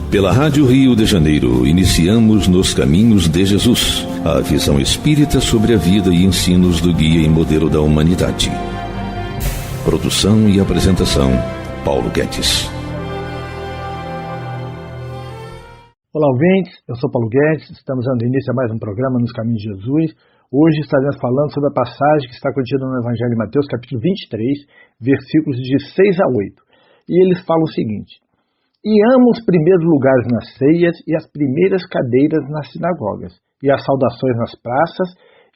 Pela Rádio Rio de Janeiro, iniciamos Nos Caminhos de Jesus, a visão espírita sobre a vida e ensinos do guia e modelo da humanidade. Produção e apresentação, Paulo Guedes. Olá, ouvintes, eu sou Paulo Guedes, estamos dando início a mais um programa Nos Caminhos de Jesus. Hoje estaremos falando sobre a passagem que está contida no Evangelho de Mateus, capítulo 23, versículos de 6 a 8. E eles falam o seguinte: E amo os primeiros lugares nas ceias e as primeiras cadeiras nas sinagogas, e as saudações nas praças,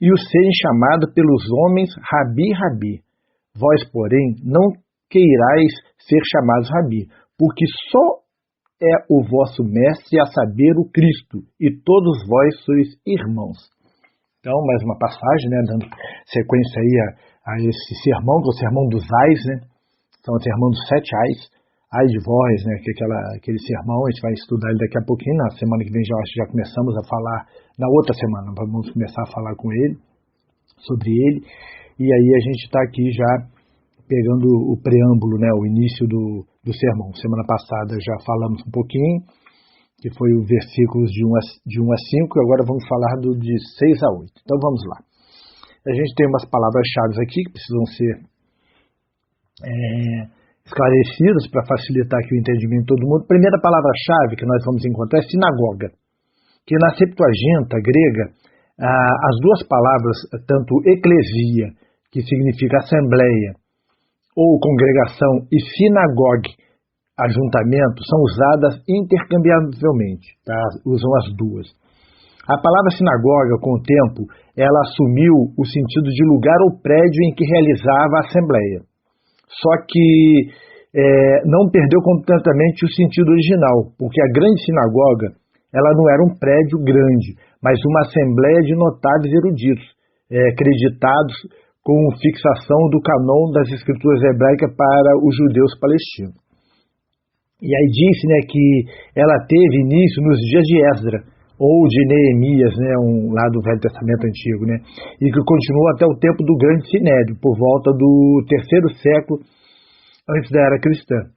e o serem chamado pelos homens Rabi, Rabi. Vós, porém, não queirais ser chamados Rabi, porque só é o vosso mestre, a saber, o Cristo, e todos vós sois irmãos. Então, mais uma passagem, dando sequência aí a esse sermão, que é o sermão dos ais, São o sermão dos 7 ais. Ai de vós, que é aquele sermão, a gente vai estudar ele daqui a pouquinho, na semana que vem já começamos a falar, na outra semana, vamos começar a falar com ele, sobre ele, e aí a gente está aqui já pegando o preâmbulo, o início do sermão. Semana passada já falamos um pouquinho, que foi o versículos de 1 a 5, e agora vamos falar de 6 a 8. Então vamos lá. A gente tem umas palavras-chave aqui que precisam ser esclarecidas para facilitar aqui o entendimento de todo mundo. A primeira palavra-chave que nós vamos encontrar é sinagoga, que na Septuaginta grega, as duas palavras, tanto eclesia, que significa assembleia, ou congregação, e sinagogue, ajuntamento, são usadas intercambiavelmente, usam as duas. A palavra sinagoga, com o tempo, ela assumiu o sentido de lugar ou prédio em que realizava a assembleia. Só que não perdeu completamente o sentido original, porque a grande sinagoga, ela não era um prédio grande, mas uma assembleia de notáveis eruditos, acreditados com fixação do canon das escrituras hebraicas para os judeus palestinos. E aí disse que ela teve início nos dias de Esdra, ou de Neemias, lá do Velho Testamento Antigo, e que continuou até o tempo do Grande Sinédrio, por volta do 3º século antes da era cristã.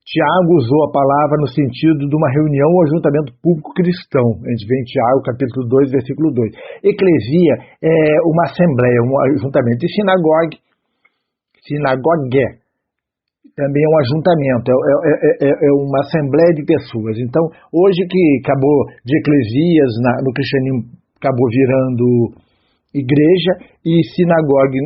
Tiago usou a palavra no sentido de uma reunião ou ajuntamento público cristão. A gente vê em Tiago, capítulo 2, versículo 2. Eclesia é uma assembleia, um ajuntamento. E sinagogue também é um ajuntamento, é uma assembleia de pessoas. Então, hoje que acabou de eclesias, no cristianismo acabou virando igreja, e sinagogue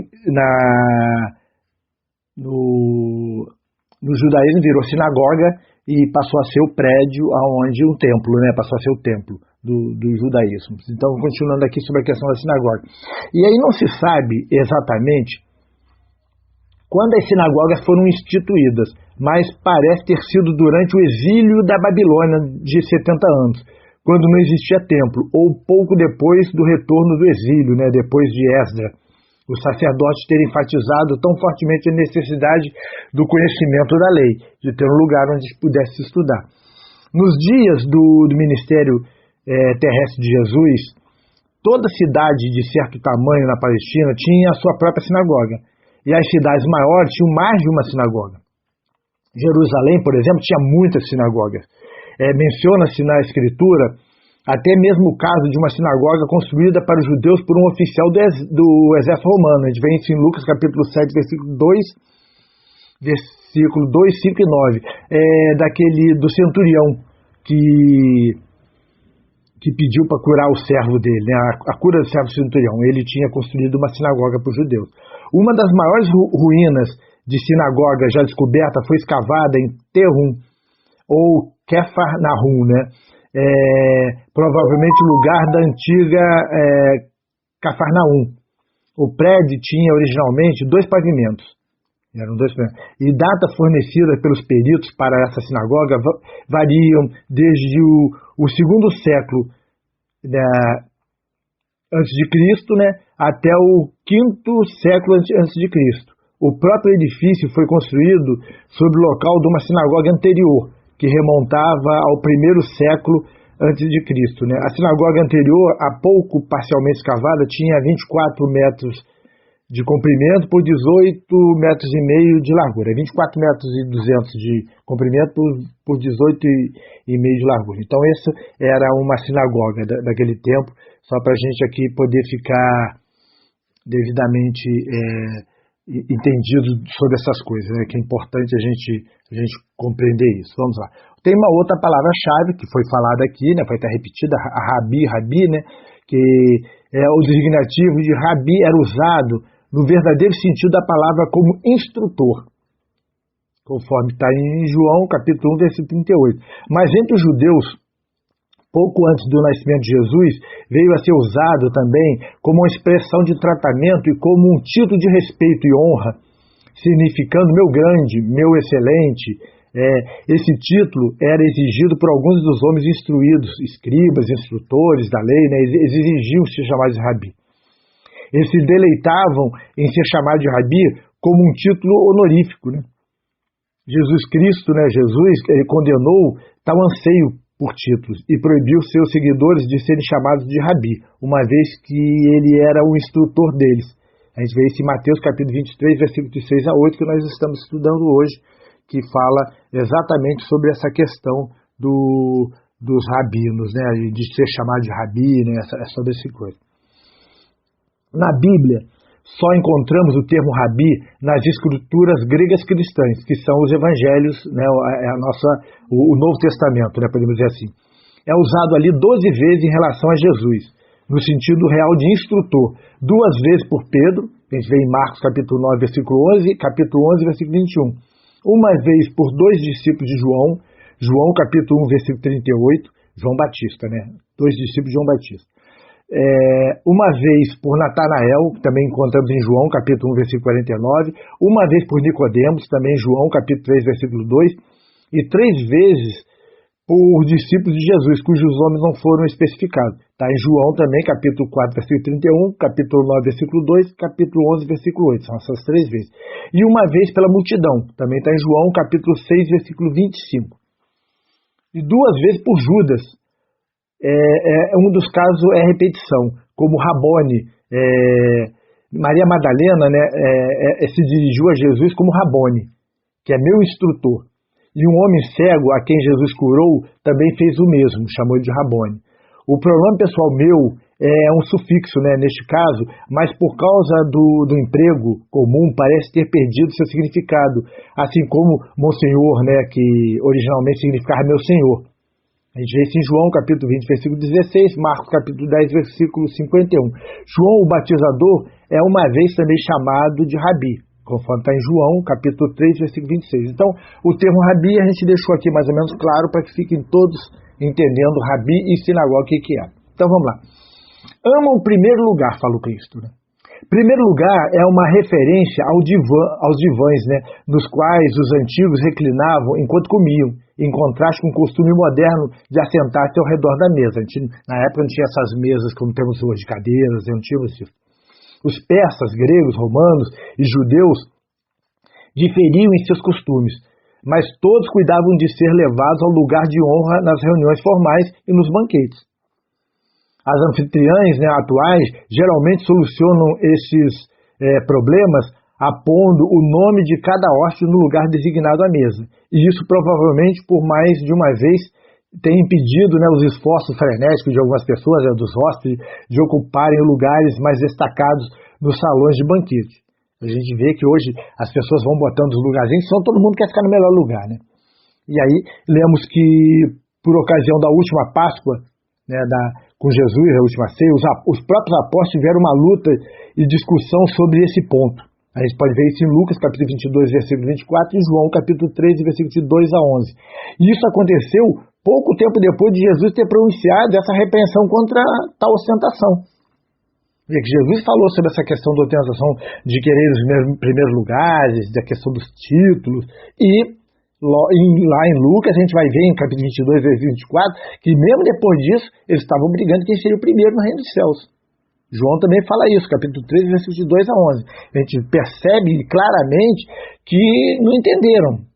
no judaísmo virou sinagoga e passou a ser o prédio aonde um templo, passou a ser o templo do judaísmo. Então, continuando aqui sobre a questão da sinagoga. E aí não se sabe exatamente quando as sinagogas foram instituídas, mas parece ter sido durante o exílio da Babilônia de 70 anos, quando não existia templo, ou pouco depois do retorno do exílio, depois de Esdra, os sacerdotes terem enfatizado tão fortemente a necessidade do conhecimento da lei, de ter um lugar onde pudesse estudar. Nos dias do ministério terrestre de Jesus, toda cidade de certo tamanho na Palestina tinha a sua própria sinagoga. E as cidades maiores tinham mais de uma sinagoga. Jerusalém, por exemplo, tinha muitas sinagogas. Menciona-se na Escritura até mesmo o caso de uma sinagoga construída para os judeus por um oficial do exército romano. A gente vê isso em Lucas capítulo 7, versículo 2, 5 e 9. Do centurião que pediu para curar o servo dele, a cura do servo centurião. Ele tinha construído uma sinagoga para os judeus. Uma das maiores ruínas de sinagoga já descoberta foi escavada em Terrum, ou Quefarnahum, provavelmente o lugar da antiga Cafarnaum. O prédio tinha originalmente 2 pavimentos. E datas fornecidas pelos peritos para essa sinagoga variam desde o 2º século antes de Cristo, até o 5º século antes de Cristo. O próprio edifício foi construído sobre o local de uma sinagoga anterior, que remontava ao 1º século antes de Cristo. A sinagoga anterior, há pouco parcialmente escavada, tinha 24 metros de comprimento por 18,5 metros de largura. 24 metros e 200 de comprimento por 18,5 de largura. Então, essa era uma sinagoga daquele tempo, só para a gente aqui poder ficar devidamente entendido sobre essas coisas, né? Que é importante a gente compreender isso. Vamos lá. Tem uma outra palavra-chave que foi falada aqui, né? Foi até repetida, a rabi, né? Que o designativo de rabi era usado no verdadeiro sentido da palavra como instrutor, conforme está em João, capítulo 1, versículo 38. Mas entre os judeus, pouco antes do nascimento de Jesus, veio a ser usado também como uma expressão de tratamento e como um título de respeito e honra, significando meu grande, meu excelente. Esse título era exigido por alguns dos homens instruídos, escribas, instrutores da lei, né? Eles exigiam ser chamados de rabi. Eles se deleitavam em ser chamados de rabi como um título honorífico, né? Jesus Cristo, né? Ele condenou tal anseio por títulos e proibiu seus seguidores de serem chamados de rabi, uma vez que ele era o instrutor deles. A gente vê isso em Mateus capítulo 23, versículo de 6 a 8, que nós estamos estudando hoje, que fala exatamente sobre essa questão dos rabinos, né, de ser chamado de rabi, né, sobre essa coisa. Na Bíblia, só encontramos o termo rabi nas escrituras gregas cristãs, que são os evangelhos, né, o Novo Testamento, né, podemos dizer assim. É usado ali 12 vezes em relação a Jesus, no sentido real de instrutor. 2 vezes por Pedro, que a gente vê em Marcos capítulo 9, versículo 11, capítulo 11, versículo 21. Uma vez por 2 discípulos de João capítulo 1, versículo 38, João Batista, né, 2 discípulos de João Batista. Uma vez por Natanael, que também encontramos em João, capítulo 1, versículo 49, uma vez por Nicodemos, também em João, capítulo 3, versículo 2, e 3 vezes por discípulos de Jesus, cujos nomes não foram especificados. Está em João também, capítulo 4, versículo 31, capítulo 9, versículo 2, capítulo 11, versículo 8, são essas 3 vezes. E uma vez pela multidão, também está em João, capítulo 6, versículo 25. E 2 vezes por Judas. Um dos casos é repetição, como Rabone. Maria Madalena, né, se dirigiu a Jesus como Rabone, que é meu instrutor. E um homem cego a quem Jesus curou também fez o mesmo, chamou ele de Rabone. O pronome pessoal meu é um sufixo, né, neste caso, mas por causa do emprego comum parece ter perdido seu significado, assim como Monsenhor, né, que originalmente significava meu senhor. A gente vê isso em João, capítulo 20, versículo 16, Marcos, capítulo 10, versículo 51. João, o batizador, é uma vez também chamado de rabi, conforme está em João, capítulo 3, versículo 26. Então, o termo rabi a gente deixou aqui mais ou menos claro para que fiquem todos entendendo rabi e sinagoga o que é. Então, vamos lá. Amam o primeiro lugar, fala o Cristo, né? Primeiro lugar é uma referência aos divãs, né, nos quais os antigos reclinavam enquanto comiam, em contraste com o costume moderno de assentar-se ao redor da mesa. Na época não tinha essas mesas como temos hoje, cadeiras, não tínhamos isso. Os persas, gregos, romanos e judeus diferiam em seus costumes, mas todos cuidavam de ser levados ao lugar de honra nas reuniões formais e nos banquetes. As anfitriãs, né, atuais geralmente solucionam esses problemas apondo o nome de cada hóspede no lugar designado à mesa. E isso provavelmente por mais de uma vez tem impedido, né, os esforços frenéticos de algumas pessoas, dos hóspedes, de ocuparem lugares mais destacados nos salões de banquete. A gente vê que hoje as pessoas vão botando os lugarzinhos, só todo mundo quer ficar no melhor lugar, né? E aí lemos que por ocasião da última Páscoa, né, com Jesus, a última ceia, os próprios apóstolos tiveram uma luta e discussão sobre esse ponto. A gente pode ver isso em Lucas, capítulo 22, versículo 24, e João, capítulo 13, versículo de 2 a 11. E isso aconteceu pouco tempo depois de Jesus ter pronunciado essa repreensão contra tal ostentação. E que Jesus falou sobre essa questão da ostentação de querer os primeiros lugares, da questão dos títulos, e lá em Lucas, a gente vai ver em capítulo 22, versículo 24, que mesmo depois disso, eles estavam brigando quem seria o primeiro no reino dos céus. João também fala isso, capítulo 13, versículos de 2 a 11. A gente percebe claramente que não entenderam.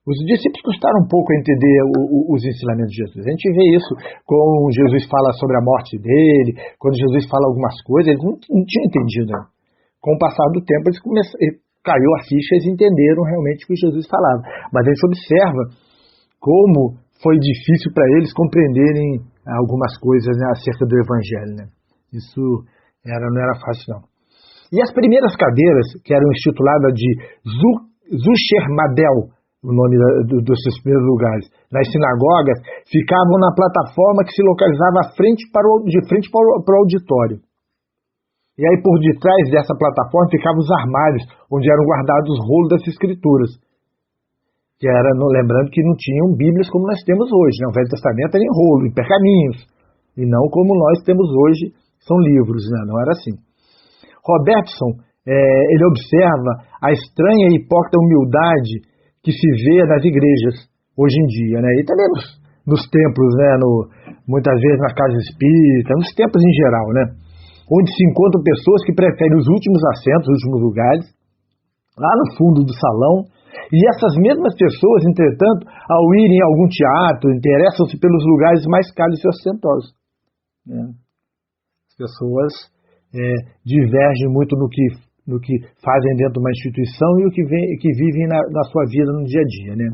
Os discípulos custaram um pouco a entender os ensinamentos de Jesus. A gente vê isso quando Jesus fala sobre a morte dele, quando Jesus fala algumas coisas, eles não tinham entendido, né? com o passar do tempo, caiu a ficha, eles entenderam realmente o que Jesus falava. Mas a gente observa como foi difícil para eles compreenderem algumas coisas, né, acerca do Evangelho. Né? Isso não era fácil, não. E as primeiras cadeiras, que eram intituladas de Zuchermadel, o nome dos primeiros lugares, nas sinagogas, ficavam na plataforma que se localizava de frente para o auditório. E aí por detrás dessa plataforma ficavam os armários, onde eram guardados os rolos das escrituras. Que era, lembrando que não tinham Bíblias como nós temos hoje, né? O Velho Testamento era em rolo, em pergaminhos, e não como nós temos hoje, são livros, né? Não era assim. Robertson, ele observa a estranha e hipócrita humildade que se vê nas igrejas hoje em dia, né? E também nos templos, né? Muitas vezes na casa espírita, nos templos em geral, né? Onde se encontram pessoas que preferem os últimos assentos, os últimos lugares, lá no fundo do salão, e essas mesmas pessoas, entretanto, ao irem a algum teatro, interessam-se pelos lugares mais caros e ostentosos. Né? As pessoas divergem muito no que fazem dentro de uma instituição e o que vivem na sua vida no dia a dia. Né?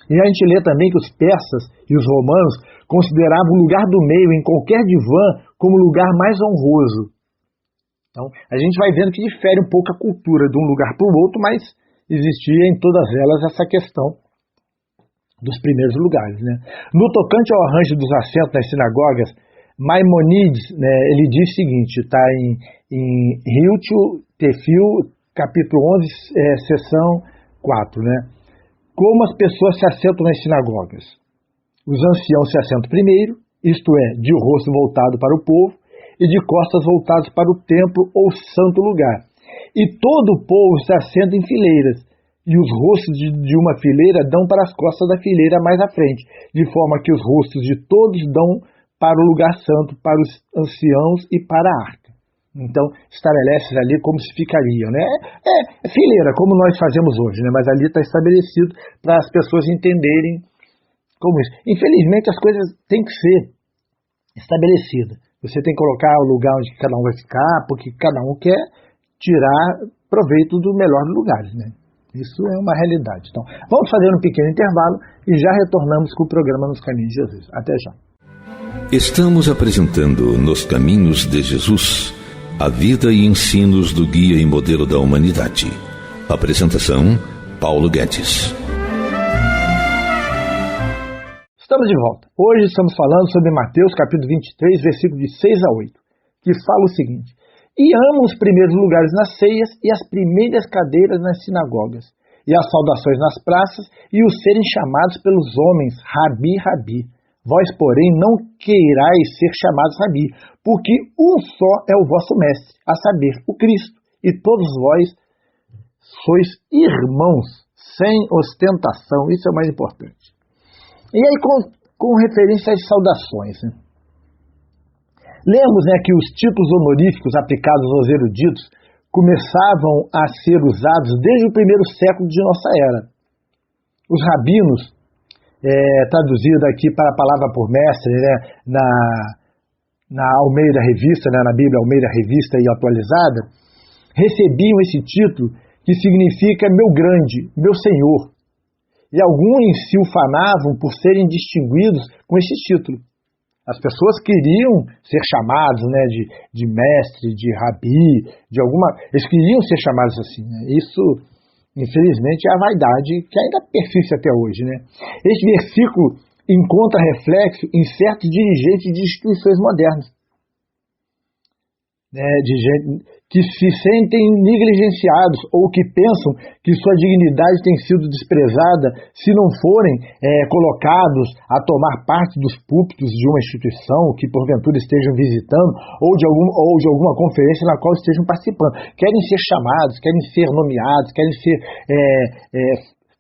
E a gente lê também que os persas e os romanos consideravam o lugar do meio em qualquer divã como o lugar mais honroso. Então, a gente vai vendo que difere um pouco a cultura de um lugar para o outro, mas existia em todas elas essa questão dos primeiros lugares. Né? No tocante ao arranjo dos assentos nas sinagogas, Maimonides, né, ele diz o seguinte, está em Hiltio Tefil, capítulo 11, seção 4, né? Como as pessoas se assentam nas sinagogas. Os anciãos se assentam primeiro, isto é, de rosto voltado para o povo, e de costas voltadas para o templo ou santo lugar. E todo o povo se assenta em fileiras, e os rostos de uma fileira dão para as costas da fileira mais à frente, de forma que os rostos de todos dão para o lugar santo, para os anciãos e para a arca. Então, estabelece ali como se ficariam, né? É fileira, como nós fazemos hoje, né? Mas ali está estabelecido para as pessoas entenderem como isso. Infelizmente, as coisas têm que ser estabelecidas. Você tem que colocar o lugar onde cada um vai ficar, porque cada um quer tirar proveito do melhor dos lugares, né? Isso é uma realidade. Então, vamos fazer um pequeno intervalo e já retornamos com o programa Nos Caminhos de Jesus. Até já. Estamos apresentando Nos Caminhos de Jesus, a vida e ensinos do guia e modelo da humanidade. Apresentação, Paulo Guedes. Estamos de volta. Hoje estamos falando sobre Mateus capítulo 23, versículo de 6 a 8, que fala o seguinte: E amam os primeiros lugares nas ceias e as primeiras cadeiras nas sinagogas, e as saudações nas praças, e os serem chamados pelos homens, Rabi, Rabi. Vós, porém, não queirais ser chamados Rabi, porque um só é o vosso mestre, a saber, o Cristo, e todos vós sois irmãos, sem ostentação. Isso é o mais importante. E aí, com referência às saudações, né? Lemos, né, que os títulos honoríficos aplicados aos eruditos começavam a ser usados desde o primeiro século de nossa era. Os rabinos, traduzido aqui para a palavra por mestre, né, na Almeida Revista, né, na Bíblia Almeida Revista e Atualizada, recebiam esse título que significa meu grande, meu senhor. E alguns se ufanavam por serem distinguidos com esse título. As pessoas queriam ser chamados, né, de mestre, de rabi, eles queriam ser chamados assim. Né? Isso, infelizmente, é a vaidade que ainda persiste até hoje. Né? Este versículo encontra reflexo em certos dirigentes de instituições modernas, né, de gente que se sentem negligenciados ou que pensam que sua dignidade tem sido desprezada se não forem colocados a tomar parte dos púlpitos de uma instituição que porventura estejam visitando ou de alguma conferência na qual estejam participando. Querem ser chamados, querem ser nomeados, querem ser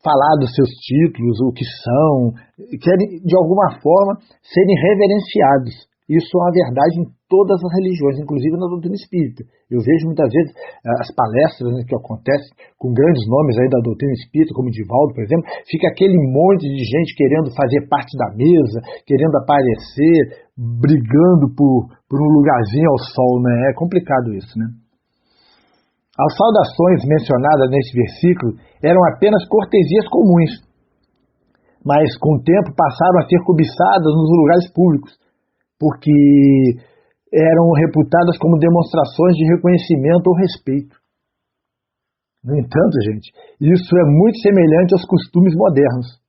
falar dos seus títulos, o que são, querem de alguma forma serem reverenciados. Isso é uma verdade em todas as religiões, inclusive na doutrina espírita. Eu vejo muitas vezes as palestras, né, que acontecem com grandes nomes aí da doutrina espírita, como Divaldo, por exemplo, fica aquele monte de gente querendo fazer parte da mesa, querendo aparecer, brigando por um lugarzinho ao sol, né? É complicado isso, né? As saudações mencionadas nesse versículo eram apenas cortesias comuns, mas com o tempo passaram a ser cobiçadas nos lugares públicos, porque eram reputadas como demonstrações de reconhecimento ou respeito. No entanto, gente, isso é muito semelhante aos costumes modernos,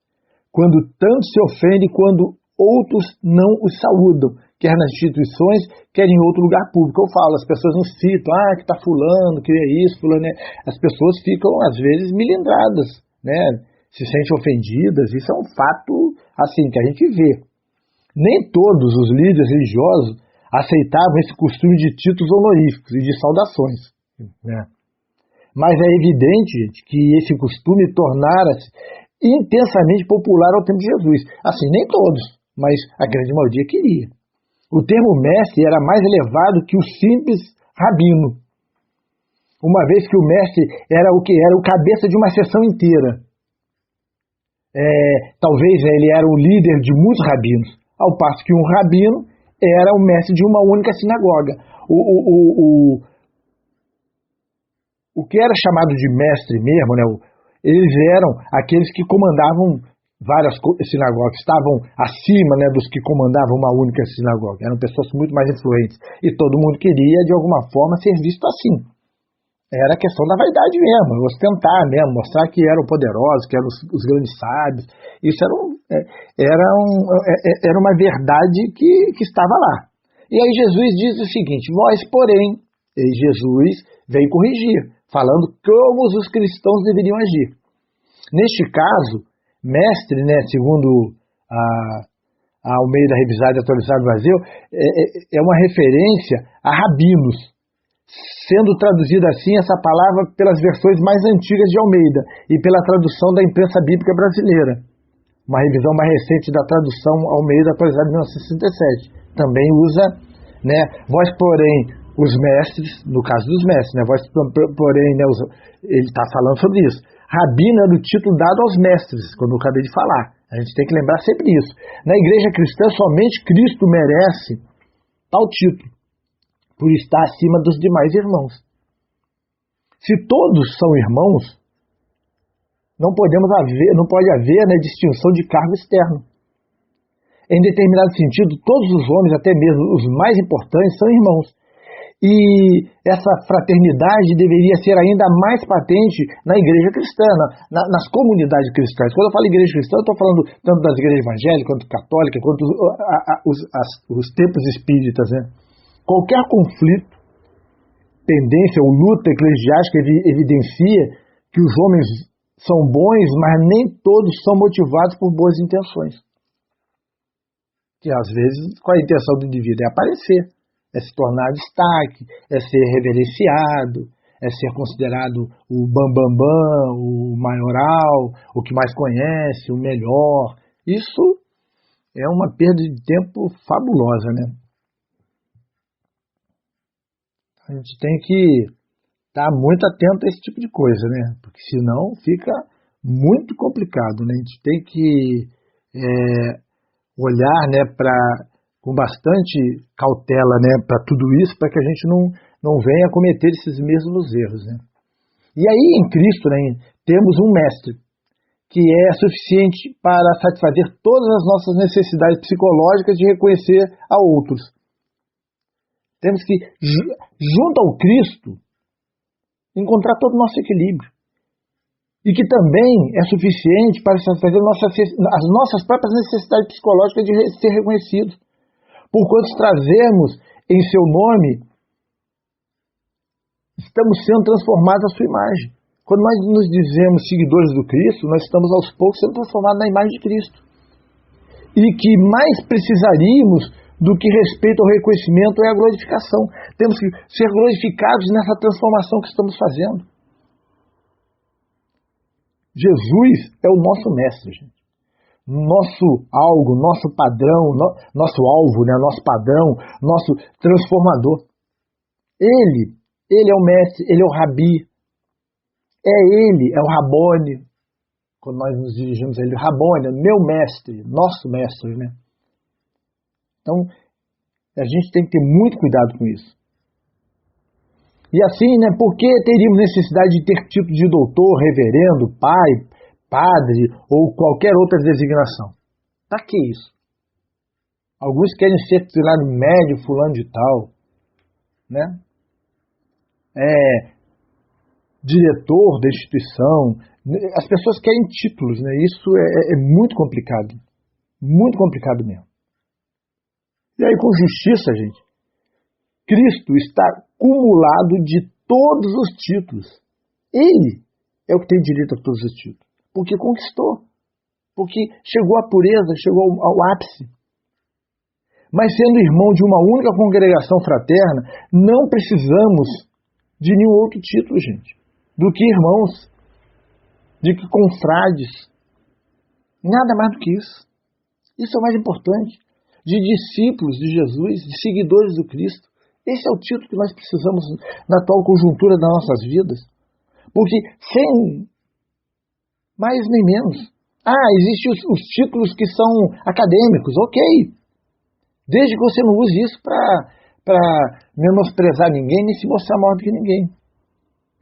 quando tanto se ofende quando outros não os saúdam, quer nas instituições, quer em outro lugar público. Eu falo, as pessoas não citam, que tá fulano, que é isso, fulano, né? As pessoas ficam, às vezes, milindradas, né? Se sentem ofendidas, isso é um fato, assim, que a gente vê. Nem todos os líderes religiosos aceitavam esse costume de títulos honoríficos e de saudações, né? Mas é evidente, gente, que esse costume tornara-se intensamente popular ao tempo de Jesus. Assim, nem todos, mas a grande maioria queria. O termo mestre era mais elevado que o simples rabino, uma vez que o mestre era o que era o cabeça de uma sessão inteira. Talvez ele era o líder de muitos rabinos, ao passo que um rabino era o mestre de uma única sinagoga. O que era chamado de mestre mesmo, né? Eles eram aqueles que comandavam várias sinagogas, estavam acima, né, dos que comandavam uma única sinagoga. Eram pessoas muito mais influentes. E todo mundo queria, de alguma forma, ser visto assim. Era a questão da vaidade mesmo, ostentar mesmo, mostrar que eram poderosos, que eram os grandes sábios. Isso era uma verdade que estava lá. E aí Jesus diz o seguinte: vós, porém, e Jesus veio corrigir, falando como os cristãos deveriam agir. Neste caso, mestre, né, segundo a Almeida Revisada e Atualizada do Brasil, é uma referência a rabinos, sendo traduzida assim essa palavra pelas versões mais antigas de Almeida e pela tradução da imprensa bíblica brasileira. Uma revisão mais recente da tradução Almeida Atualizada de 1967 também usa, né, vós, porém, os mestres, no caso dos mestres, né, vós, porém, né, ele está falando sobre isso. Rabino é o título dado aos mestres, como eu acabei de falar. A gente tem que lembrar sempre isso. Na igreja cristã, somente Cristo merece tal título, por estar acima dos demais irmãos. Se todos são irmãos, não pode haver, né, distinção de cargo externo. Em determinado sentido, todos os homens, até mesmo os mais importantes, são irmãos. E essa fraternidade deveria ser ainda mais patente na igreja cristã, nas comunidades cristãs. Quando eu falo igreja cristã, eu estou falando tanto das igrejas evangélicas, quanto católicas, quanto os templos espíritas, né? Qualquer conflito, tendência ou luta eclesiástica evidencia que os homens são bons, mas nem todos são motivados por boas intenções. Que às vezes, qual é a intenção do indivíduo? É aparecer. É se tornar destaque, é ser reverenciado, é ser considerado o bambambam, o maioral, o que mais conhece, o melhor. Isso é uma perda de tempo fabulosa, né? A gente tem que estar muito atento a esse tipo de coisa, né? Porque senão fica muito complicado, né? A gente tem que olhar, né, com bastante cautela, né, para tudo isso, para que a gente não venha cometer esses mesmos erros, né. E aí, em Cristo, né, temos um mestre que é suficiente para satisfazer todas as nossas necessidades psicológicas de reconhecer a outros. Temos que, junto ao Cristo, encontrar todo o nosso equilíbrio. E que também é suficiente para satisfazer as nossas próprias necessidades psicológicas de ser reconhecidos. Porquanto trazemos em seu nome, estamos sendo transformados à sua imagem. Quando nós nos dizemos seguidores do Cristo, nós estamos aos poucos sendo transformados na imagem de Cristo. E que mais precisaríamos do que respeito ao reconhecimento é a glorificação. Temos que ser glorificados nessa transformação que estamos fazendo. Jesus é o nosso mestre, gente. Nosso algo, nosso padrão, nosso alvo, né, nosso padrão, nosso transformador. Ele é o mestre, ele é o rabi, é o Rabone, quando nós nos dirigimos a ele, Rabone, meu mestre, nosso mestre, né? Então, a gente tem que ter muito cuidado com isso. E assim, por que teríamos necessidade de ter título de doutor, reverendo, pai, padre ou qualquer outra designação? Para que isso? Alguns querem ser titulado médio, fulano de tal, diretor da instituição. As pessoas querem títulos, Isso é muito complicado mesmo. E aí, com justiça, gente, Cristo está cumulado de todos os títulos. Ele é o que tem direito a todos os títulos, porque conquistou, porque chegou à pureza, chegou ao ápice. Mas sendo irmão de uma única congregação fraterna, não precisamos de nenhum outro título, gente, do que irmãos, de que confrades. Nada mais do que isso. Isso é o mais importante. De discípulos de Jesus, de seguidores do Cristo. Esse é o título que nós precisamos na atual conjuntura das nossas vidas. Porque sem mais nem menos. Existem os títulos que são acadêmicos, ok. Desde que você não use isso para menosprezar ninguém, nem se mostrar maior do que ninguém.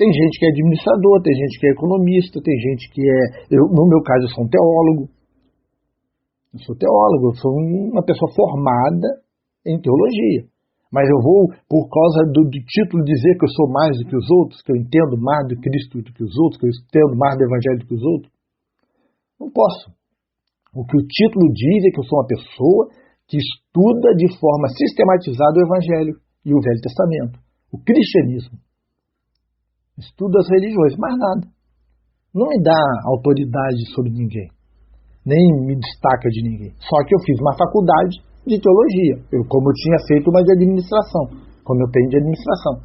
Tem gente que é administrador, tem gente que é economista, tem gente que no meu caso, eu sou um teólogo. Eu sou uma pessoa formada em teologia. Mas eu vou, por causa do título, dizer que eu sou mais do que os outros, que eu entendo mais do Cristo do que os outros, que eu entendo mais do Evangelho do que os outros? Não posso. O que o título diz é que eu sou uma pessoa que estuda de forma sistematizada o Evangelho e o Velho Testamento, o cristianismo. Estudo as religiões, mais nada. Não me dá autoridade sobre ninguém, nem me destaca de ninguém. Só que eu fiz uma faculdade de teologia, como eu tinha feito uma de administração, como eu tenho de administração.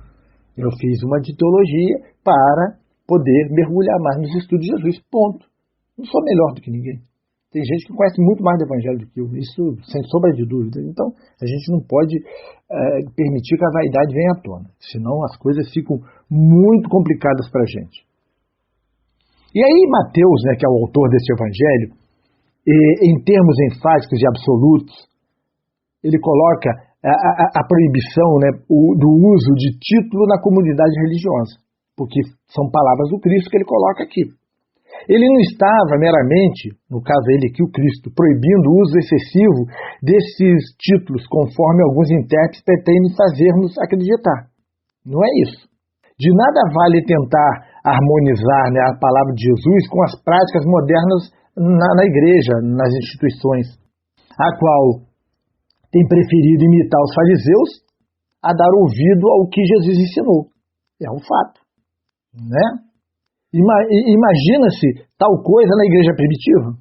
Eu fiz uma de teologia para poder mergulhar mais nos estudos de Jesus, ponto. Não sou melhor do que ninguém. Tem gente que conhece muito mais do Evangelho do que eu, isso sem sombra de dúvida. Então, a gente não pode permitir que a vaidade venha à tona, senão as coisas ficam muito complicadas para a gente. E aí Mateus, que é o autor desse Evangelho, em termos enfáticos e absolutos, ele coloca a proibição do uso de título na comunidade religiosa, porque são palavras do Cristo que ele coloca aqui. Ele não estava meramente, no caso ele aqui, o Cristo, proibindo o uso excessivo desses títulos, conforme alguns intérpretes pretendem fazer-nos acreditar. Não é isso. De nada vale tentar harmonizar a palavra de Jesus com as práticas modernas na igreja, nas instituições, a qual tem preferido imitar os fariseus a dar ouvido ao que Jesus ensinou. É um fato, Imagina-se tal coisa na igreja primitiva?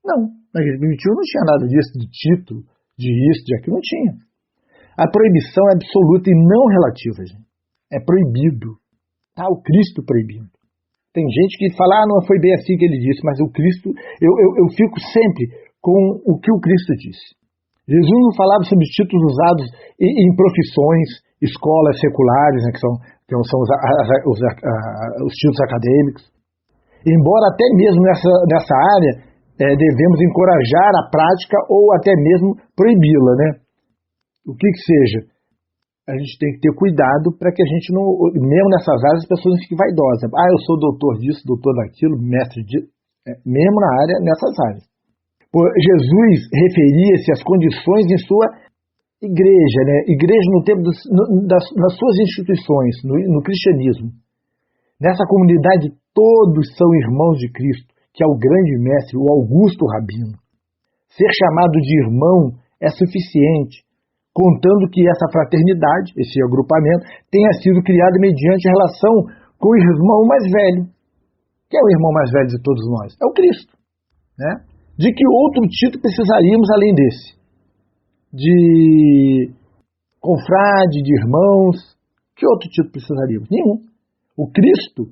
Não, na igreja primitiva não tinha nada disso, de título, de isso, de aquilo, não tinha. A proibição é absoluta e não relativa, gente. É proibido. Está o Cristo proibindo. Tem gente que fala, não foi bem assim que ele disse, mas o Cristo, eu fico sempre com o que o Cristo disse. Jesus não falava sobre títulos usados em profissões, escolas seculares, que são os títulos acadêmicos. Embora até mesmo nessa área devemos encorajar a prática ou até mesmo proibi-la, O que seja, a gente tem que ter cuidado para que a gente não, mesmo nessas áreas, as pessoas não fiquem vaidosas. Eu sou doutor disso, doutor daquilo, mestre disso, mesmo na área, nessas áreas. Jesus referia-se às condições em sua igreja, igreja no tempo das suas instituições, no cristianismo. Nessa comunidade todos são irmãos de Cristo, que é o grande mestre, o augusto rabino. Ser chamado de irmão é suficiente, contando que essa fraternidade, esse agrupamento, tenha sido criado mediante a relação com o irmão mais velho. Quem é o irmão mais velho de todos nós? É o Cristo. De que outro título precisaríamos além desse? De confrade, de irmãos, que outro título precisaríamos? Nenhum. O Cristo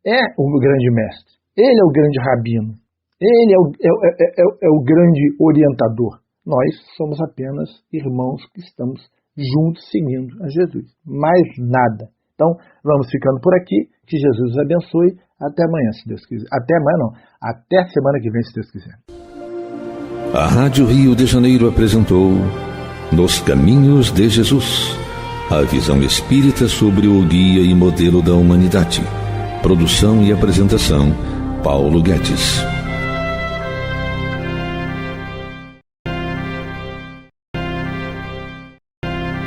é o grande mestre, ele é o grande rabino, ele é o grande orientador. Nós somos apenas irmãos que estamos juntos seguindo a Jesus, mais nada. Então, vamos ficando por aqui, que Jesus os abençoe, até amanhã, se Deus quiser. Até amanhã não, até semana que vem, se Deus quiser. A Rádio Rio de Janeiro apresentou Nos Caminhos de Jesus, a visão espírita sobre o guia e modelo da humanidade. Produção e apresentação, Paulo Guedes.